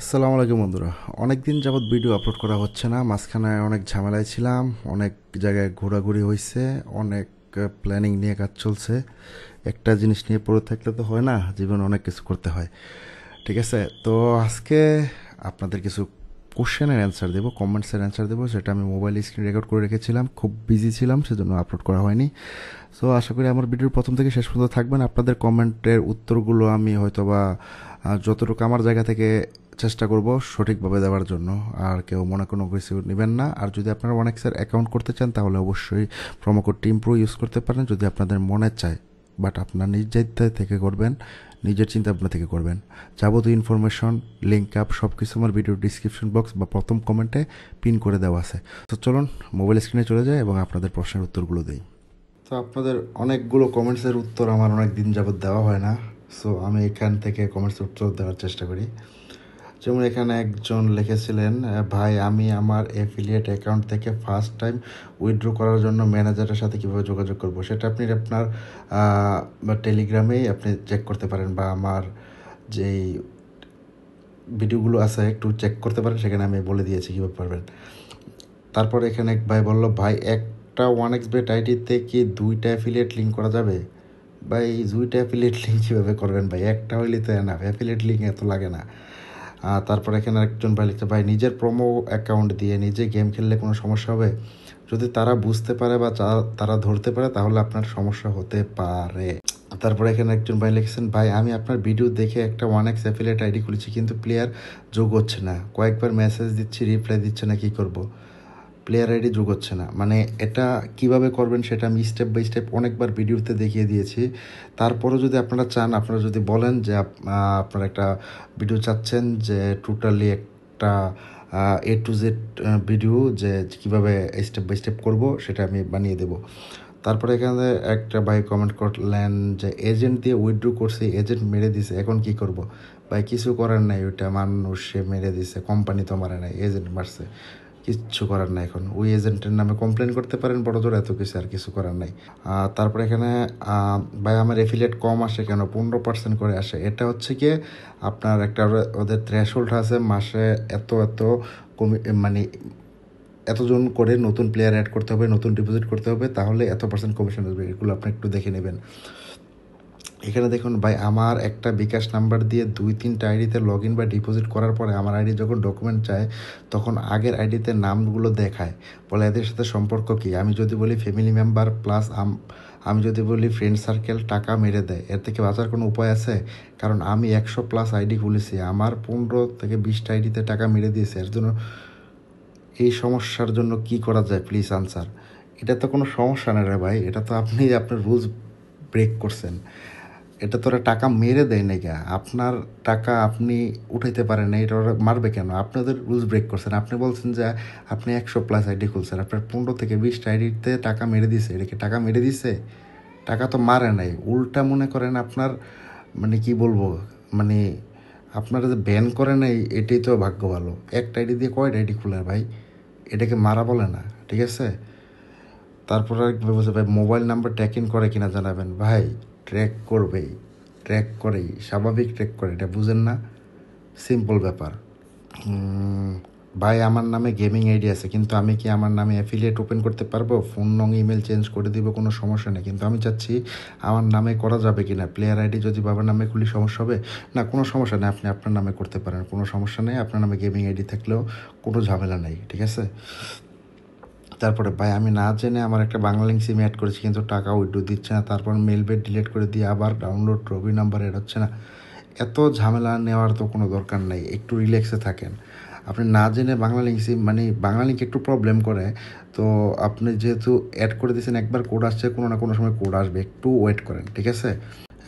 আসসালামু আলাইকুম বন্ধুরা। অনেক দিন যাবৎ ভিডিও আপলোড করা হচ্ছে না, মাঝখানে অনেক ঝামেলায় ছিলাম, অনেক জায়গায় ঘোরাঘুরি হয়েছে, অনেক প্ল্যানিং নিয়ে কাজ চলছে। একটা জিনিস নিয়ে পড়ে থাকলে তো হয় না, জীবনে অনেক কিছু করতে হয়। ঠিক আছে, তো আজকে আপনাদের কিছু কোশ্চেনের অ্যান্সার দেবো, কমেন্টসের অ্যান্সার দেবো, সেটা আমি মোবাইল স্ক্রিন রেকর্ড করে রেখেছিলাম, খুব বিজি ছিলাম সেজন্য আপলোড করা হয়নি। সো আশা করি আমার ভিডিওর প্রথম থেকে শেষ পর্যন্ত থাকবেন। আপনাদের কমেন্টের উত্তরগুলো আমি হয়তোবা যতটুকু আমার জায়গা থেকে চেষ্টা করব সঠিকভাবে দেওয়ার জন্য। আর কেউ মনে কোনো কিছু নেবেন না। আর যদি আপনারা ওয়ানেক্সের অ্যাকাউন্ট করতে চান তাহলে অবশ্যই প্রোমোকোড টিম প্রো ইউজ করতে পারেন যদি আপনাদের মনে চায়, বাট আপনার নিজ দায়িত্ব থেকে করবেন, নিজের চিন্তা ভাবনা থেকে করবেন। যাবতীয় ইনফরমেশন, লিঙ্ক আপ সব কিছু আমার ভিডিওর ডিসক্রিপশন বক্স বা প্রথম কমেন্টে পিন করে দেওয়া আছে। তো চলুন মোবাইল স্ক্রিনে চলে যায় এবং আপনাদের প্রশ্নের উত্তরগুলো দিই। তো আপনাদের অনেকগুলো কমেন্টসের উত্তর আমার অনেক দিন যাবৎ দেওয়া হয় না, সো আমি এখান থেকে কমেন্টসের উত্তর দেওয়ার চেষ্টা করি। যেমন এখানে একজন লিখেছিলেন, ভাই আমি আমার অ্যাফিলিয়েট অ্যাকাউন্ট থেকে ফার্স্ট টাইম উইথড্র করার জন্য ম্যানেজারের সাথে কীভাবে যোগাযোগ করব, সেটা আপনি আপনার টেলিগ্রামেই আপনি চেক করতে পারেন, বা আমার যেই ভিডিওগুলো আছে একটু চেক করতে পারেন, সেখানে আমি বলে দিয়েছি কীভাবে পারবেন। তারপর এখানে এক ভাই বলল, ভাই একটা ওয়ান এক্স বেট আইডিতে কি দুইটা অ্যাফিলিয়েট লিঙ্ক করা যাবে? ভাই দুইটা অ্যাফিলিয়েট লিঙ্ক কীভাবে করবেন ভাই? একটা হইলে তো না, অ্যাফিলিয়েট লিঙ্ক এত লাগে না। তারপর এখানে একজন ভাই লিখতে, ভাই নিজের প্রোমো অ্যাকাউন্ট দিয়ে নিজে গেম খেললে কোনো সমস্যা হবে? যদি তারা বুঝতে পারে বা তারা ধরতে পারে তাহলে আপনার সমস্যা হতে পারে। তারপরে এখানে একজন ভাই লিখেছেন, ভাই আমি আপনার ভিডিও দেখে একটা ওয়ান এক্স অ্যাফিলিয়েট আইডি খুলেছি কিন্তু প্লেয়ার যোগ হচ্ছে না, কয়েকবার মেসেজ দিচ্ছি রিপ্লাই দিচ্ছে না, কী করব? প্লেয়ার আইডি যোগ হচ্ছে না মানে এটা কিভাবে করবেন সেটা আমি স্টেপ বাই স্টেপ অনেকবার ভিডিওতে দেখিয়ে দিয়েছি। তারপরেও যদি আপনারা চান, আপনারা যদি বলেন যে আপনারা একটা ভিডিও চাচ্ছেন যে টোটালি একটা এ টু জেড ভিডিও, যে কীভাবে স্টেপ বাই স্টেপ করব, সেটা আমি বানিয়ে দেব। তারপরে এখানে একটা ভাই কমেন্ট করলেন যে এজেন্ট দিয়ে উইথড্র করছে, এজেন্ট মেরে দিছে, এখন কি করব? ভাই কিছু করার নাই, ওইটা মানুষে মেরে দিছে, কোম্পানি তো মারে নাই, এজেন্ট মারছে, কিচ্ছু করার নাই। এখন ওই এজেন্টের নামে কমপ্লেন করতে পারেন বড় জোর, এত কিছু আর কিছু করার নাই। তারপরে এখানে ভাই আমার এফিলিয়েট কম আসে কেন, 15% করে আসে। এটা হচ্ছে কি আপনার একটা ওদের থ্রেশহোল্ড আছে, মাসে এত এত মানে এতজন করে নতুন প্লেয়ার অ্যাড করতে হবে, নতুন ডিপোজিট করতে হবে, তাহলে এত পার্সেন্ট কমিশন আসবে। এগুলো আপনি একটু দেখে নেবেন। এখানে দেখুন ভাই, আমার একটা বিকাশ নাম্বার দিয়ে 2-3টা আইডিতে লগ ইন বা ডিপোজিট করার পরে আমার আইডি যখন ডকুমেন্ট চায় তখন আগের আইডিতে নামগুলো দেখায়, বলে এদের সাথে সম্পর্ক কী। আমি যদি বলি ফ্যামিলি মেম্বার প্লাস আমি যদি বলি ফ্রেন্ড সার্কেল, টাকা মেরে দেয়। এর থেকে বাঁচার কোনো উপায় আছে? কারণ আমি 100+ আইডি খুলেছি, আমার 15 থেকে 20টা আইডিতে টাকা মেরে দিয়েছে। এর জন্য এই সমস্যার জন্য কি করা যায় প্লিজ আনসার। এটা তো কোনো সমস্যা না রে ভাই, এটা তো আপনি আপনার রুলস ব্রেক করছেন। এটা তো ওরা টাকা মেরে দেয় না, গা আপনার টাকা আপনি উঠাইতে পারেন না, এটা ওরা মারবে কেন? আপনাদের রুলস ব্রেক করছেন। আপনি বলছেন যে আপনি 100+ আইডি খুলছেন, আপনার 15 থেকে 20টা আইডিতে টাকা মেরে দিছে, এটা কি টাকা মেরে দিছে? টাকা তো মারে নাই, উল্টা মনে করেন আপনার মানে কি বলবো, মানে আপনারা যে ব্যান করে নাই এটাই তো ভাগ্য ভালো। একটা আইডি দিয়ে কয়টা আইডি খুলে ভাই? এটাকে মারা বলে না, ঠিক আছে? তারপর আর বলছে, ভাই মোবাইল নাম্বার ট্র্যাক ইন করে কিনা জানাবেন। ভাই ট্র্যাক করবেই, ট্র্যাক করেই, স্বাভাবিক ট্র্যাক করে, এটা বুঝেন না? সিম্পল ব্যাপার। ভাই আমার নামে গেমিং আইডি আছে, কিন্তু আমি কি আমার নামে অ্যাফিলিয়েট ওপেন করতে পারবো? ফোন নং ইমেল চেঞ্জ করে দিব, কোনো সমস্যা নেই, কিন্তু আমি চাচ্ছি আমার নামে করা যাবে কি না। প্লেয়ার আইডি যদি বাবার নামে খুলি সমস্যা হবে না? কোনো সমস্যা নেই, আপনি আপনার নামে করতে পারেন, কোনো সমস্যা নেই। আপনার নামে গেমিং আইডি থাকলেও কোনো ঝামেলা নেই, ঠিক আছে? তারপরে ভাই আমি না জেনে আমার একটা বাংলালিংক সিম অ্যাড করেছি কিন্তু টাকা উইথড্র দিচ্ছে না, তারপর মেলবেট ডিলিট করে দিয়ে আবার ডাউনলোড রবি নাম্বার অ্যাড হচ্ছে না। এত ঝামেলা নেওয়ার তো কোনো দরকার নেই, একটু রিল্যাক্সে থাকেন। আপনি না জেনে বাংলালিংক সিম, মানে বাংলালিংক একটু প্রবলেম করে, তো আপনি যেহেতু অ্যাড করে দিয়েছেন, একবার কোড আসছে, কোনো না কোনো সময় কোড আসবে, একটু ওয়েট করেন, ঠিক আছে?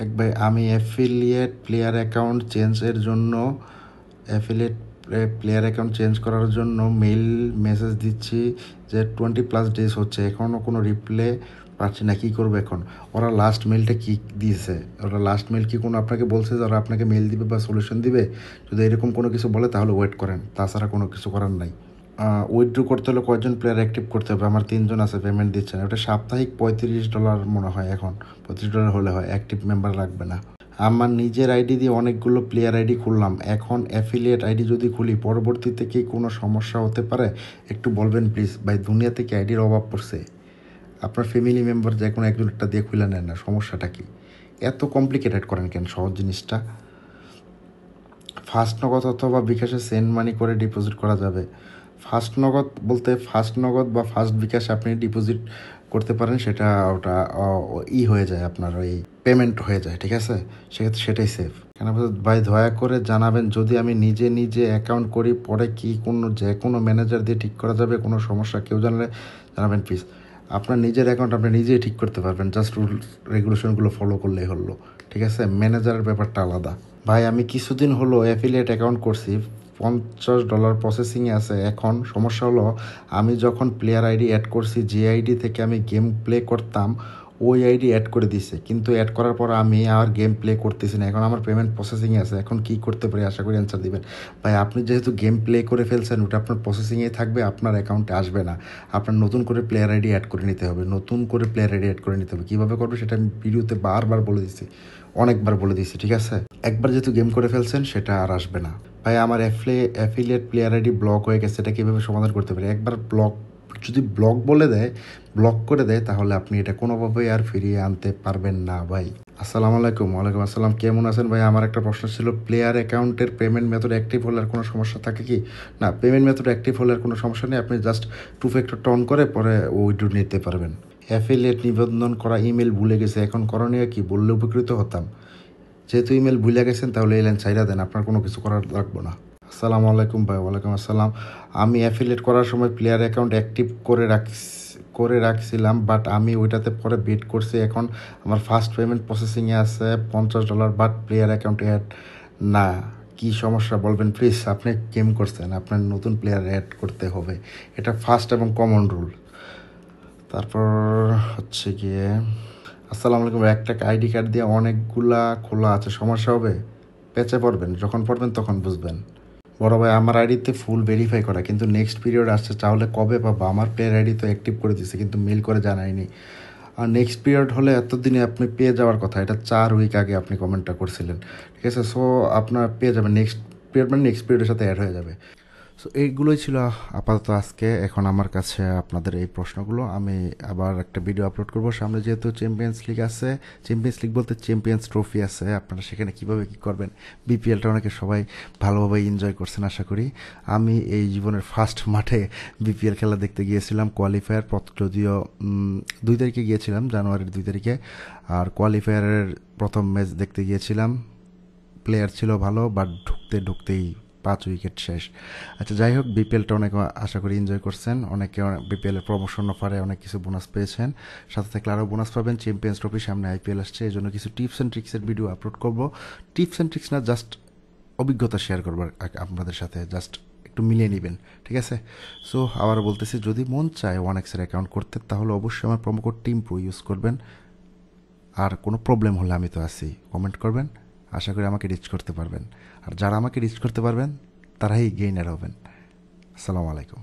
এক ভাই, আমি অ্যাফিলিয়েট প্লেয়ার অ্যাকাউন্ট চেঞ্জের জন্য অ্যাফিলিয়েট প্লেয়ার অ্যাকাউন্ট চেঞ্জ করার জন্য মেল মেসেজ দিচ্ছি যে 20+ ডেজ হচ্ছে, এখনও কোনো রিপ্লে পাচ্ছি না, কী করবো এখন? ওরা লাস্ট মেলটা কী দিয়েছে? ওরা লাস্ট মেল কি কোনো আপনাকে বলছে যে ওরা আপনাকে মেল দিবে বা সলিউশন দিবে? যদি এরকম কোনো কিছু বলে তাহলে ওয়েট করেন, তাছাড়া কোনো কিছু করার নাই। উইথড্র করতে হলে কয়জন প্লেয়ার অ্যাক্টিভ করতে হবে? আমার 3জন আছে, পেমেন্ট দিচ্ছে না। ওটা সাপ্তাহিক $35 মনে হয়, এখন $35 হলে হয়, অ্যাক্টিভ মেম্বার লাগবে না। আমার নিজের আইডি দিয়ে অনেকগুলো প্লেয়ার আইডি খুললাম, এখন অ্যাফিলিয়েট আইডি যদি খুলি পরবর্তীতে কি কোনো সমস্যা হতে পারে? একটু বলবেন প্লিজ ভাই, দুনিয়া থেকে আইডির অভাব পড়ছে। আপনার ফ্যামিলি মেম্বার যে কোনো একজন একটা দিয়ে খুলে নেন না, সমস্যাটা কি? এত কমপ্লিকেটেড করেন কেন সহজ জিনিসটা? ফার্স্ট নগদ অথবা বিকাশে সেন্ড মানি করে ডিপোজিট করা যাবে। ফার্স্ট নগদ বলতে ফার্স্ট নগদ বা ফার্স্ট বিকাশে আপনি ডিপোজিট করতে পারেন, সেটা ওটা হয়ে যায়, আপনার ওই পেমেন্ট হয়ে যায়, ঠিক আছে? সেক্ষেত্রে সেটাই সেফ। কেন ভাই দয়া করে জানাবেন, যদি আমি নিজে নিজে অ্যাকাউন্ট করি পরে কি কোনো যে কোনো ম্যানেজার দিয়ে ঠিক করা যাবে? কোনো সমস্যা কেউ জানলে জানাবেন প্লিজ। আপনার নিজের অ্যাকাউন্ট আপনি নিজেই ঠিক করতে পারবেন, জাস্ট রুলস রেগুলেশনগুলো ফলো করলেই হলো, ঠিক আছে? ম্যানেজারের ব্যাপারটা আলাদা। ভাই আমি কিছুদিন হলো অ্যাফিলিয়েট অ্যাকাউন্ট করছি, $50 প্রসেসিংয়ে আছে। এখন সমস্যা হলো, আমি যখন প্লেয়ার আইডি অ্যাড করছি, যে আইডি থেকে আমি গেম প্লে করতাম ওই আইডি অ্যাড করে দিছে, কিন্তু অ্যাড করার পর আমি আর গেম প্লে করতেছি না। এখন আমার পেমেন্ট প্রসেসিংয়ে আছে, এখন কি করতে পারি? আশা করি অ্যান্সার দিবেন। ভাই আপনি যেহেতু গেম প্লে করে ফেলছেন, ওটা আপনার প্রসেসিংয়ে থাকবে, আপনার অ্যাকাউন্টে আসবে না। আপনার নতুন করে প্লেয়ার আইডি অ্যাড করে নিতে হবে, নতুন করে প্লেয়ার আইডি অ্যাড করে নিতে হবে। কীভাবে করবে সেটা আমি ভিডিওতে বারবার বলে দিচ্ছি, অনেকবার বলে দিচ্ছি, ঠিক আছে? একবার যেহেতু গেম করে ফেলছেন, সেটা আর আসবে না। ভাই আমার অ্যাফিলিয়েট প্লেয়ার আইডি ব্লক হয়ে গেছে, এটা কীভাবে সমাধান করতে পারি? একবার ব্লক যদি ব্লক বলে দেয়, ব্লক করে দেয়, তাহলে আপনি এটা কোনোভাবেই আর ফিরিয়ে আনতে পারবেন না ভাই। আসসালামু আলাইকুম। ওয়ালাইকুম আসসালাম। কেমন আছেন ভাই? আমার একটা প্রশ্ন ছিল, প্লেয়ার অ্যাকাউন্টের পেমেন্ট মেথড অ্যাক্টিভ হলে আর কোনো সমস্যা থাকে কি? না, পেমেন্ট মেথড অ্যাক্টিভ হলে আর কোনো সমস্যা নেই, আপনি জাস্ট টু ফ্যাক্টরটা অন করে পরে উইথড্র নিতে পারবেন। অ্যাফিলিয়েট নিবন্ধন করা ইমেল ভুলে গেছে, এখন করণীয় কি? বললে উপকৃত হতাম। যেহেতু ইমেল ভুলে গেছেন, তাহলে এই লাইন ছাইড়া দেন, আপনার কোনো কিছু করার লাগবো না। আসসালামু আলাইকুম ভাই। ওয়ালাইকুম আসসালাম। আমি অ্যাফিলিয়েট করার সময় প্লেয়ার অ্যাকাউন্ট অ্যাক্টিভ করে রাখছিলাম, বাট আমি ওইটাতে পরে বেট করছি। এখন আমার ফার্স্ট পেমেন্ট প্রসেসিংয়ে আছে $50, বাট প্লেয়ার অ্যাকাউন্ট অ্যাড না। কি সমস্যা বলবেন প্লিজ? আপনি গেম করছেন, আপনার নতুন প্লেয়ার অ্যাড করতে হবে, এটা ফার্স্ট এবং কমন রুল। তারপর হচ্ছে গিয়ে, আসসালামু আলাইকুম। একটা আইডি কার্ড দিয়ে অনেকগুলা খোলা আছে, সমস্যা হবে? পেঁচে পড়বেন, যখন পড়বেন তখন বুঝবেন। বড় ভাই আমার আইডিতে ফুল ভেরিফাই করা, কিন্তু নেক্সট পিরিয়ড আসছে, তাহলে কবে পাবো? আমার প্লেয়ার আইডি তো অ্যাক্টিভ করে দিছে, কিন্তু মেল করে জানায়নি। আর নেক্সট পিরিয়ড হলে এতদিনে আপনি পেয়ে যাওয়ার কথা, এটা 4 উইক আগে আপনি কমেন্টটা করছিলেন, ঠিক আছে? সো আপনার পেয়ে যাবেন নেক্সট পিরিয়ড, মানে নেক্সট পিরিয়ডের সাথে অ্যাড হয়ে যাবে। সো এইগুলোই ছিল আপাতত আজকে। এখন আমার কাছে আপনাদের এই প্রশ্নগুলো, আমি আবার একটা ভিডিও আপলোড করব সামনে। যেহেতু চ্যাম্পিয়ন্স লিগ আছে, চ্যাম্পিয়ন্স লিগ বলতে চ্যাম্পিয়ন্স ট্রফি আছে, আপনারা সেখানে কীভাবে কী করবেন, বিপিএলটা অনেকে সবাই ভালোভাবে এনজয় করছেন আশা করি। আমি এই জীবনের ফার্স্ট মাঠে বিপিএল খেলা দেখতে গিয়েছিলাম, কোয়ালিফায়ার, যদিও 2 তারিখে গিয়েছিলাম, জানুয়ারির 2 তারিখে। আর কোয়ালিফায়ারের প্রথম ম্যাচ দেখতে গিয়েছিলাম, প্লেয়ার ছিল ভালো, বাট ঢুকতেই 5 উইকেট শেষ। আচ্ছা যাই হোক, বিপিএলটা অনেক আশা করি এনজয় করছেন, অনেকে বিপিএলের প্রমোশন অফারে অনেক কিছু বোনাস পেয়েছেন, সাথে থাকলে আরও বোনাস পাবেন। চ্যাম্পিয়ন্স ট্রফি সামনে, আইপিএল আসছে, এই জন্য কিছু টিপস অ্যান্ড ট্রিক্সের ভিডিও আপলোড করব। টিপস অ্যান্ড ট্রিক্স না, জাস্ট অভিজ্ঞতা শেয়ার করবো আপনাদের সাথে, জাস্ট একটু মিলিয়ে নেবেন, ঠিক আছে? সো আবার বলতেছি, যদি মন চায় 1xের অ্যাকাউন্ট করতে, তাহলে অবশ্যই আমার প্রোমোকোড টিম প্রো ইউজ করবেন। আর কোনো প্রবলেম হলে আমি তো আছি, কমেন্ট করবেন, আশা করি আমাকে রিচ করতে পারবেন। আর যারা আমাকে রিচ করতে পারবেন, তারাই গেইনার হবেন। আসসালামু আলাইকুম।